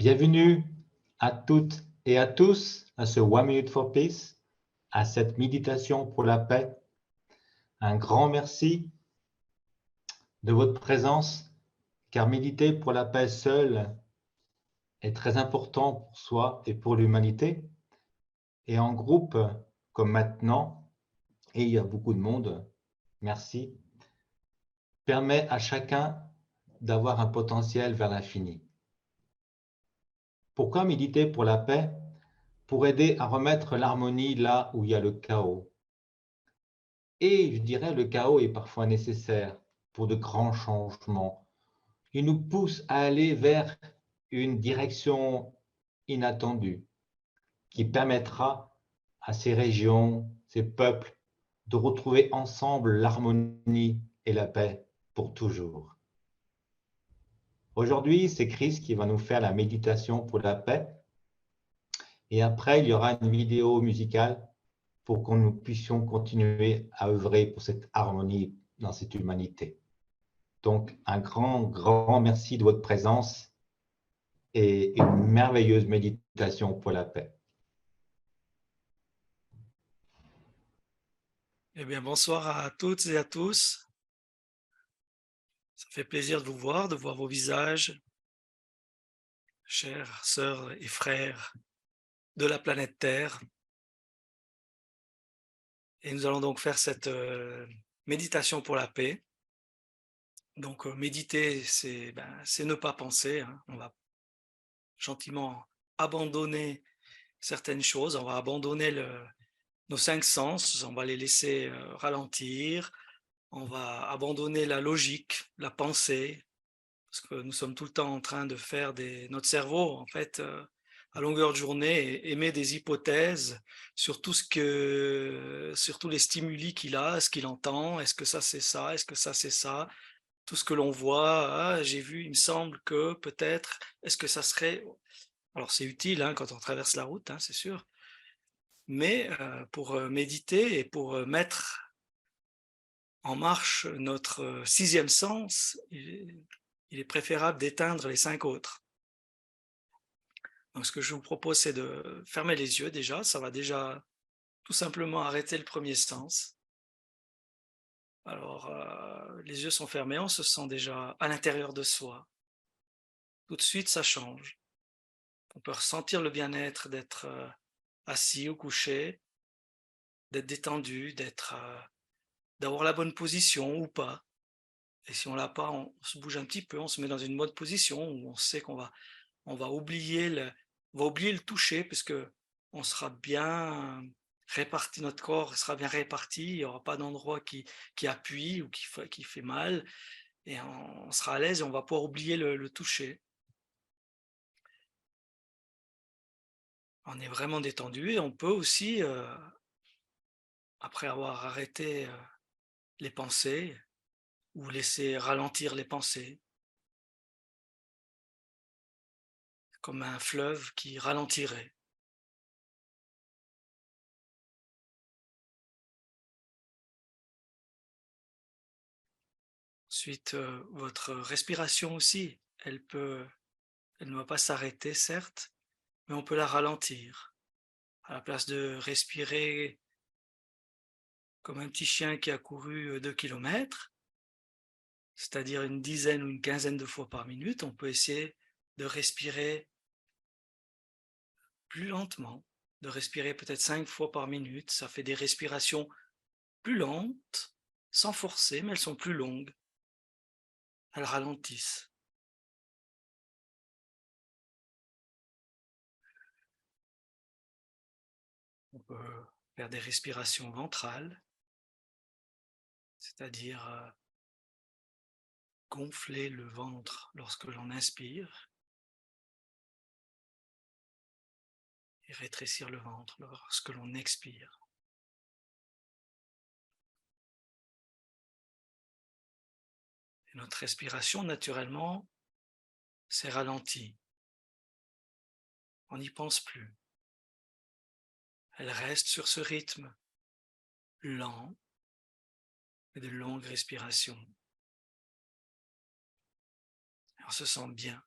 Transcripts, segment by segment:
Bienvenue à toutes et à tous à ce One Minute for Peace, à cette méditation pour la paix. Un grand merci de votre présence, car méditer pour la paix seul est très important pour soi et pour l'humanité. Et en groupe, comme maintenant, et il y a beaucoup de monde, merci, permet à chacun d'avoir un potentiel vers l'infini. Pourquoi méditer pour la paix? Pour aider à remettre l'harmonie là où il y a le chaos. Et je dirais le chaos est parfois nécessaire pour de grands changements. Il nous pousse à aller vers une direction inattendue qui permettra à ces régions, ces peuples, de retrouver ensemble l'harmonie et la paix pour toujours. Aujourd'hui, c'est Chris qui va nous faire la méditation pour la paix. Et après, il y aura une vidéo musicale pour que nous puissions continuer à œuvrer pour cette harmonie dans cette humanité. Donc, un grand merci de votre présence et une merveilleuse méditation pour la paix. Eh bien, bonsoir à toutes et à tous. Ça fait plaisir de vous voir, de voir vos visages, chères sœurs et frères de la planète Terre. Et nous allons donc faire cette méditation pour la paix. Donc, méditer, c'est ne pas penser, hein. On va gentiment abandonner certaines choses, on va abandonner nos 5 sens, on va les laisser ralentir, on va abandonner la logique, la pensée, parce que nous sommes tout le temps en train de faire notre cerveau, en fait, à longueur de journée, émet des hypothèses sur tous les stimuli qu'il a, ce qu'il entend, est-ce que ça c'est ça, est-ce que ça c'est ça, tout ce que l'on voit, ah, j'ai vu, il me semble que peut-être, est-ce que ça serait... Alors c'est utile hein, quand on traverse la route, hein, c'est sûr, mais pour méditer et pour mettre en marche notre sixième sens, il est préférable d'éteindre les 5 autres. Donc ce que je vous propose, c'est de fermer les yeux déjà, ça va déjà tout simplement arrêter le premier sens. Alors les yeux sont fermés, on se sent déjà à l'intérieur de soi. Tout de suite, ça change. On peut ressentir le bien-être d'être assis ou couché, d'être détendu, d'avoir la bonne position ou pas. Et si on l'a pas, on se bouge un petit peu, on se met dans une bonne position où on sait on va oublier le toucher parce que on sera bien réparti, notre corps sera bien réparti, il n'y aura pas d'endroit qui appuie ou qui fait mal, et on sera à l'aise et on va pouvoir oublier le toucher. On est vraiment détendu et on peut aussi, après avoir arrêté les pensées ou laisser ralentir les pensées, comme un fleuve qui ralentirait. Ensuite, votre respiration aussi, elle ne va pas s'arrêter certes, mais on peut la ralentir. À la place de respirer comme un petit chien qui a couru 2 kilomètres, c'est-à-dire une dizaine ou une quinzaine de fois par minute, on peut essayer de respirer plus lentement, de respirer peut-être 5 fois par minute. Ça fait des respirations plus lentes, sans forcer, mais elles sont plus longues. Elles ralentissent. On peut faire des respirations ventrales, c'est-à-dire gonfler le ventre lorsque l'on inspire et rétrécir le ventre lorsque l'on expire. Et notre respiration, naturellement, s'est ralentie. On n'y pense plus. Elle reste sur ce rythme lent et de longues respirations. Et on se sent bien.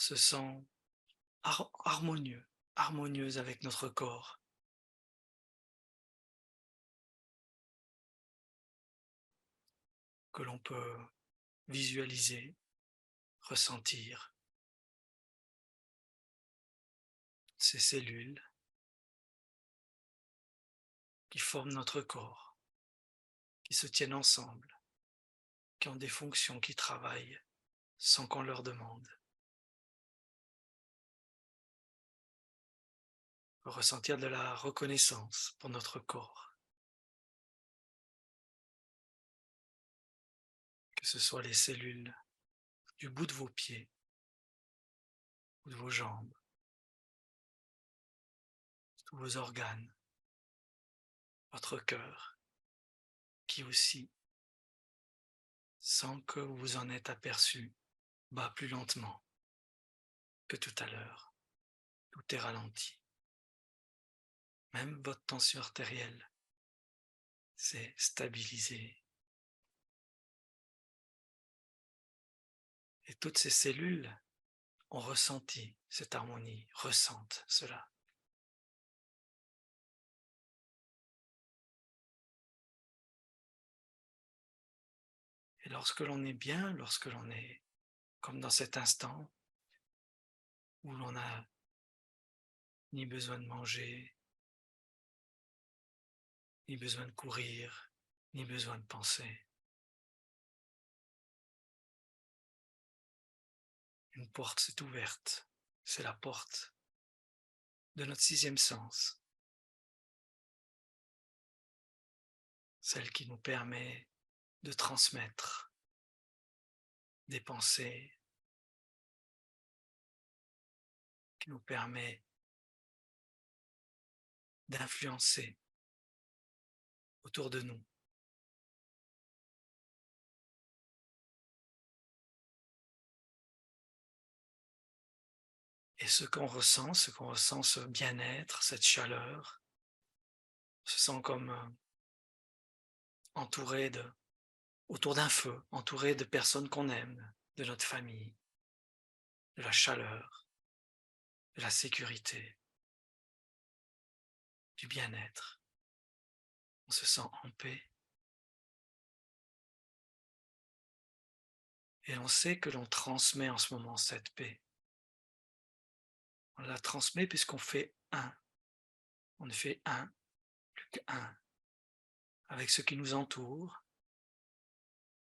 se sent harmonieux, harmonieuse avec notre corps. Que l'on peut visualiser, ressentir ces cellules qui forment notre corps, qui se tiennent ensemble, qui ont des fonctions, qui travaillent sans qu'on leur demande. Ressentir de la reconnaissance pour notre corps. Que ce soit les cellules du bout de vos pieds ou de vos jambes, tous vos organes, votre cœur, qui aussi, sans que vous en êtes aperçu, bat plus lentement que tout à l'heure. Tout est ralenti. Même votre tension artérielle s'est stabilisée. Et toutes ces cellules ont ressenti cette harmonie, ressentent cela. Et lorsque l'on est bien, lorsque l'on est comme dans cet instant où l'on n'a ni besoin de manger, ni besoin de courir, ni besoin de penser. Une porte s'est ouverte, c'est la porte de notre sixième sens, celle qui nous permet de transmettre des pensées, qui nous permet d'influencer autour de nous. Et ce qu'on ressent, ce bien-être, cette chaleur, on se sent comme entouré autour d'un feu, entouré de personnes qu'on aime, de notre famille, de la chaleur, de la sécurité, du bien-être. On se sent en paix. Et on sait que l'on transmet en ce moment cette paix. On la transmet puisqu'on fait un. On ne fait un, plus qu'un, avec ce qui nous entoure,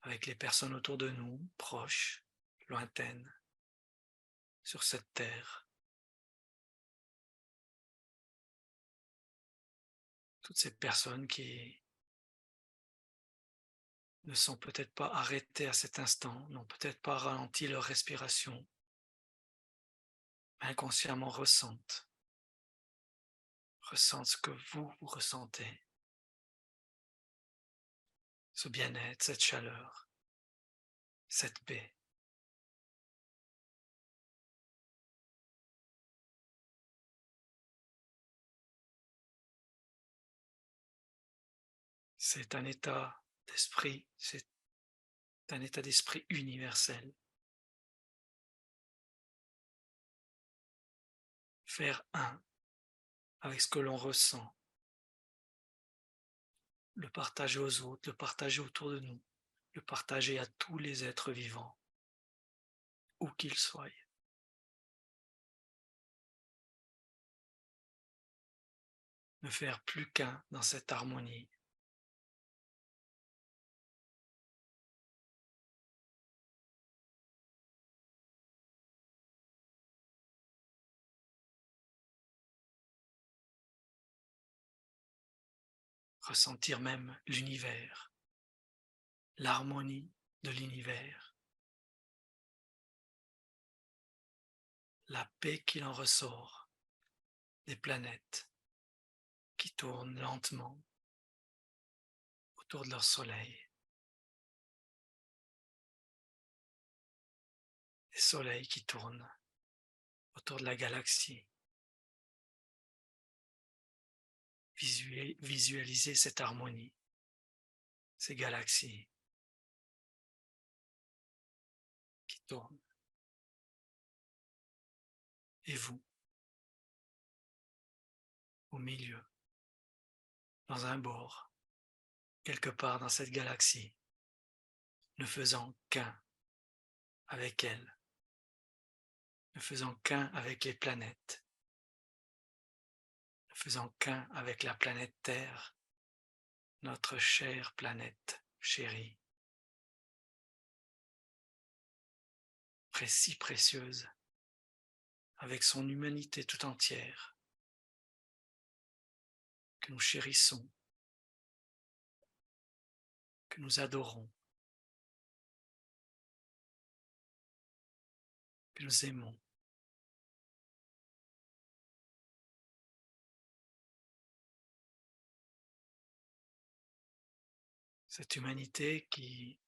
avec les personnes autour de nous, proches, lointaines, sur cette terre. Toutes ces personnes qui ne sont peut-être pas arrêtées à cet instant, n'ont peut-être pas ralenti leur respiration, mais inconsciemment ressentent ce que vous ressentez, ce bien-être, cette chaleur, cette paix. C'est un état d'esprit, c'est un état d'esprit universel. Faire un avec ce que l'on ressent, le partager aux autres, le partager autour de nous, le partager à tous les êtres vivants, où qu'ils soient. Ne faire plus qu'un dans cette harmonie. Ressentir même l'univers, l'harmonie de l'univers, la paix qu'il en ressort des planètes qui tournent lentement autour de leur soleil, des soleils qui tournent autour de la galaxie. Visualiser cette harmonie, ces galaxies qui tournent et vous, au milieu, dans un bord, quelque part dans cette galaxie, ne faisant qu'un avec elle, ne faisant qu'un avec les planètes, ne faisant qu'un avec la planète Terre, notre chère planète chérie, si précieuse, avec son humanité tout entière, que nous chérissons, que nous adorons, que nous aimons. Cette humanité qui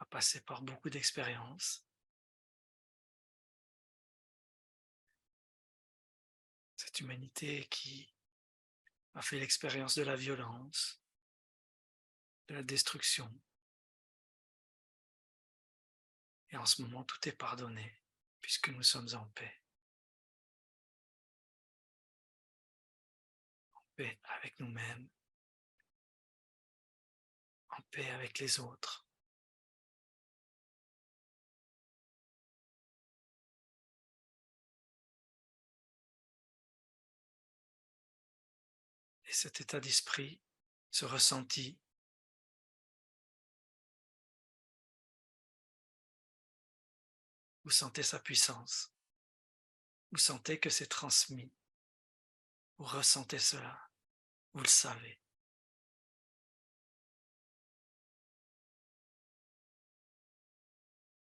a passé par beaucoup d'expériences, cette humanité qui a fait l'expérience de la violence, de la destruction. Et en ce moment, tout est pardonné, puisque nous sommes en paix. En paix avec nous-mêmes, en paix avec les autres. Et cet état d'esprit, ce ressenti, vous sentez sa puissance, vous sentez que c'est transmis, vous ressentez cela, vous le savez.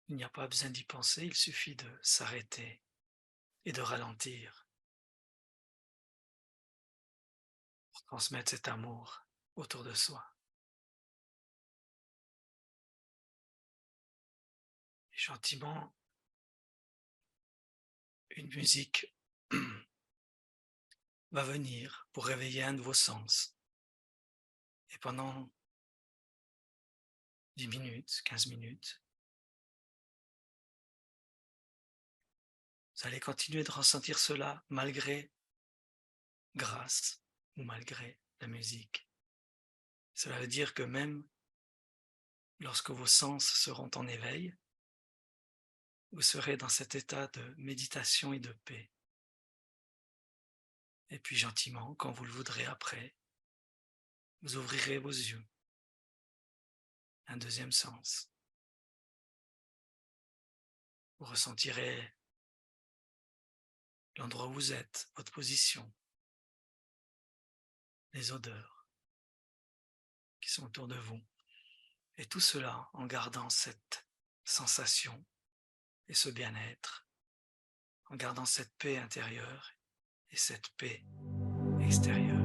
Il n'y a pas besoin d'y penser, il suffit de s'arrêter et de ralentir pour transmettre cet amour autour de soi. Et gentiment, une musique va venir pour réveiller un de vos sens. Et pendant 10 minutes, 15 minutes, vous allez continuer de ressentir cela grâce ou malgré la musique. Cela veut dire que même lorsque vos sens seront en éveil, vous serez dans cet état de méditation et de paix. Et puis gentiment, quand vous le voudrez après, vous ouvrirez vos yeux. Un deuxième sens. Vous ressentirez l'endroit où vous êtes, votre position, les odeurs qui sont autour de vous. Et tout cela en gardant cette sensation et ce bien-être, en gardant cette paix intérieure et cette paix extérieure.